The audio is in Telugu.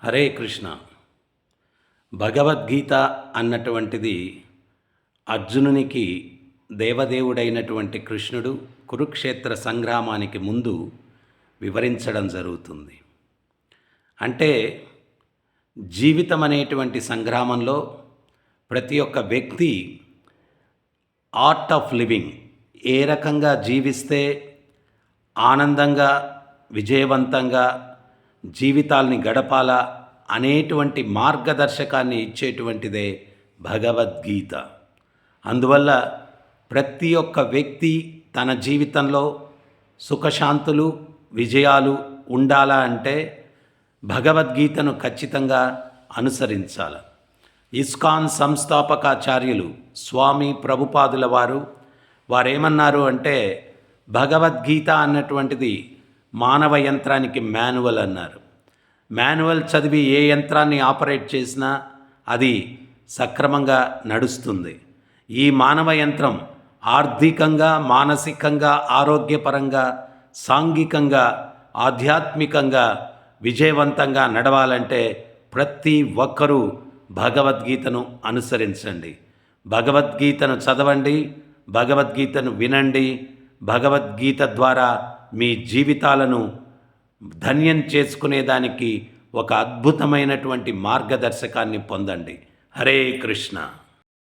హరే కృష్ణ. భగవద్గీత అన్నటువంటిది అర్జునునికి దేవదేవుడైనటువంటి కృష్ణుడు కురుక్షేత్ర సంగ్రామానికి ముందు వివరించడం జరుగుతుంది. అంటే జీవితం అనేటువంటి సంగ్రామంలో ప్రతి ఒక్క వ్యక్తి ఆర్ట్ ఆఫ్ లివింగ్ ఏ రకంగా జీవిస్తే ఆనందంగా విజయవంతంగా జీవితాల్ని గడపాలా అనేటువంటి మార్గదర్శకాన్ని ఇచ్చేటువంటిదే భగవద్గీత. అందువల్ల ప్రతి ఒక్క వ్యక్తి తన జీవితంలో సుఖశాంతులు విజయాలు ఉండాలా అంటే భగవద్గీతను ఖచ్చితంగా అనుసరించాలి. ఇస్కాన్ సంస్థాపకాచార్యులు స్వామి ప్రభుపాదుల వారేమన్నారు అంటే భగవద్గీత అన్నటువంటిది మానవ యంత్రానికి మాన్యువల్ అన్నారు. మాన్యువల్ చదివి ఏ యంత్రాన్ని ఆపరేట్ చేసినా అది సక్రమంగా నడుస్తుంది. ఈ మానవ యంత్రం ఆర్థికంగా మానసికంగా ఆరోగ్యపరంగా సాంఘికంగా ఆధ్యాత్మికంగా విజయవంతంగా నడవాలంటే ప్రతి ఒక్కరూ భగవద్గీతను అనుసరించండి. భగవద్గీతను చదవండి, భగవద్గీతను వినండి. భగవద్గీత ద్వారా మీ జీవితాలను ధన్యం చేసుకునేదానికి ఒక అద్భుతమైనటువంటి మార్గదర్శకాన్ని పొందండి. హరే కృష్ణ.